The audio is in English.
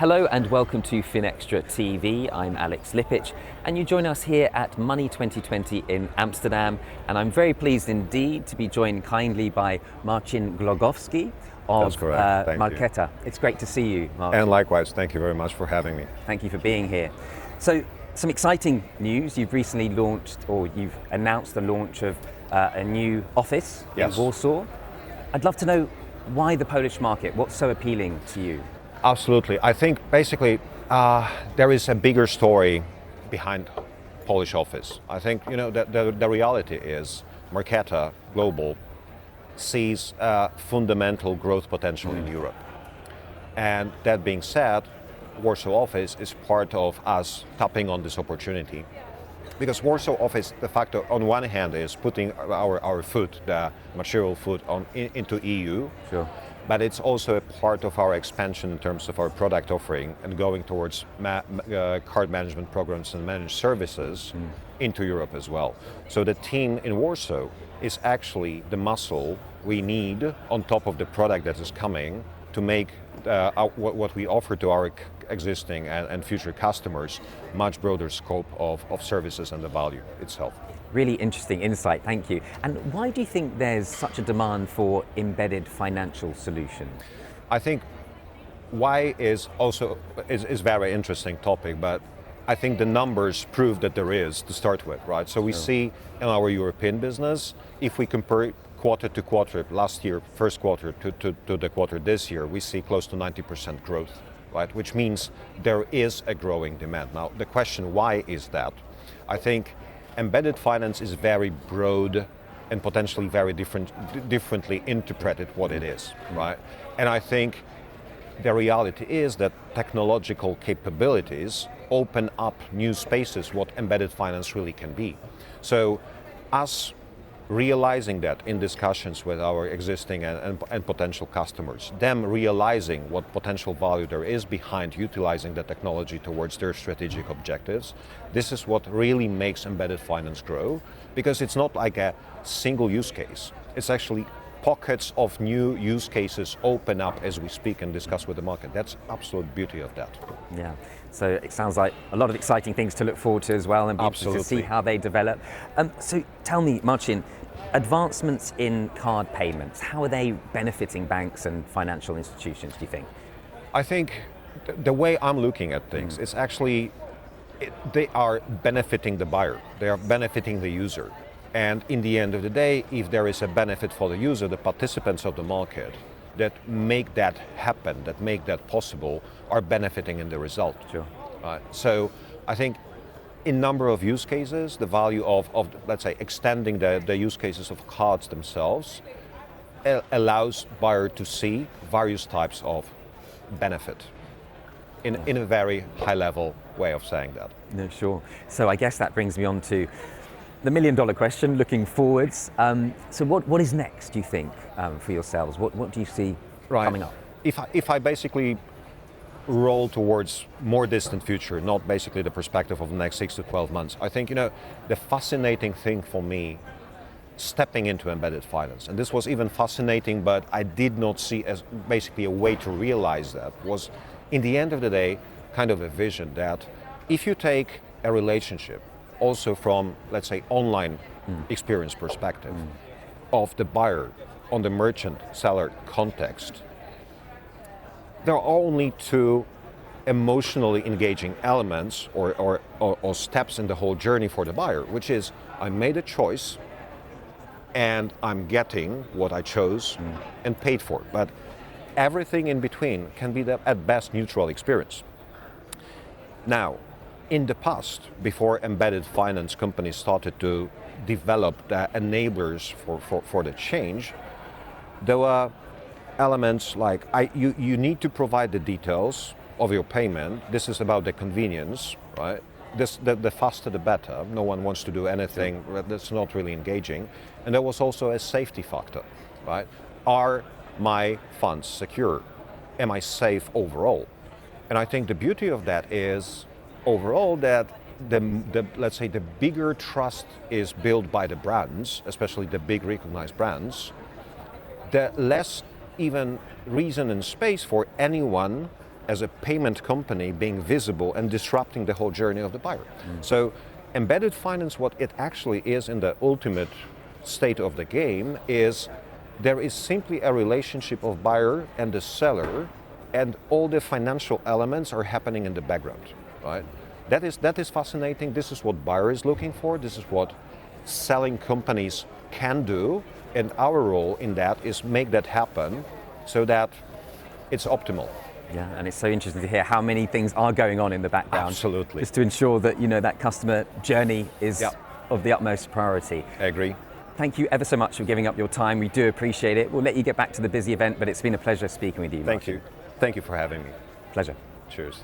Hello and welcome to FinextraTV. I'm Alex Lippic and you join us here at Money2020 in Amsterdam, and I'm very pleased indeed to be joined kindly by Marcin Glogowski of Marqeta. It's great to see you, Marcin. And likewise, thank you very much for having me. Thank you for being here. So, some exciting news. You've recently launched, or you've announced the launch of a new office in Warsaw. I'd love to know why the Polish market, what's so appealing to you? Absolutely. I think basically there is a bigger story behind Polish office. I think the reality is Marqeta Global sees fundamental growth potential in Europe. And that being said, Warsaw office is part of us tapping on this opportunity. Because Warsaw office, de facto, on one hand, is putting our foot, the material foot, into EU. Sure. But it's also a part of our expansion in terms of our product offering and going towards card management programs and managed services into Europe as well. So the team in Warsaw is actually the muscle we need on top of the product that is coming to make what we offer to our existing and future customers much broader scope of services and the value itself. Really interesting insight, thank you. And why do you think there's such a demand for embedded financial solutions? I think why is also is very interesting topic, but I think the numbers prove that there is to start with, right? So we see in our European business, if we compare quarter to quarter, last year, first quarter to the quarter this year, we see close to 90% growth, right? Which means there is a growing demand. Now, the question, why is that? I think embedded finance is very broad and potentially very differently interpreted what it is, right? And I think the reality is that technological capabilities open up new spaces what embedded finance really can be. So us realizing that in discussions with our existing and potential customers, them realizing what potential value there is behind utilizing the technology towards their strategic objectives, this is what really makes embedded finance grow, because it's not like a single use case. It's actually pockets of new use cases open up as we speak and discuss with the market. That's absolute beauty of that. Yeah, so it sounds like a lot of exciting things to look forward to as well, and be interested to see how they develop. So tell me, Marcin, advancements in card payments, how are they benefiting banks and financial institutions, do you think? I think the way I'm looking at things, it's actually, they are benefiting the buyer, they are benefiting the user. And in the end of the day, if there is a benefit for the user, the participants of the market that make that happen, that make that possible, are benefiting in the result. Sure. So I think in number of use cases, the value of let's say, extending the use cases of cards themselves allows buyer to see various types of benefit in a very high level way of saying that. No, sure. So I guess that brings me on to the million-dollar question, looking forwards. So what is next, do you think, for yourselves? What do you see coming up? If I basically roll towards more distant future, not basically the perspective of the next 6 to 12 months, I think, the fascinating thing for me, stepping into embedded finance, and this was even fascinating, but I did not see as basically a way to realize that, was in the end of the day, kind of a vision that if you take a relationship, also from, let's say, online experience perspective of the buyer on the merchant-seller context, there are only two emotionally engaging elements or steps in the whole journey for the buyer, which is I made a choice and I'm getting what I chose and paid for. But everything in between can be at best neutral experience. Now, in the past, before embedded finance companies started to develop the enablers for the change, there were elements like you need to provide the details of your payment. This is about the convenience, right? The faster the better. No one wants to do anything that's not really engaging. And there was also a safety factor, right? Are my funds secure? Am I safe overall? And I think the beauty of that is overall that let's say the bigger trust is built by the brands, especially the big recognized brands, the less even reason and space for anyone as a payment company being visible and disrupting the whole journey of the buyer. So embedded finance, what it actually is in the ultimate state of the game is there is simply a relationship of buyer and the seller, and all the financial elements are happening in the background, right? That is fascinating. This is what buyer is looking for. This is what selling companies can do, and our role in that is make that happen so that it's optimal. Yeah, and it's so interesting to hear how many things are going on in the background. Absolutely. Just to ensure that that customer journey is of the utmost priority. I agree. Thank you ever so much for giving up your time. We do appreciate it. We'll let you get back to the busy event, but it's been a pleasure speaking with you. Thank you. Thank you for having me. Pleasure. Cheers.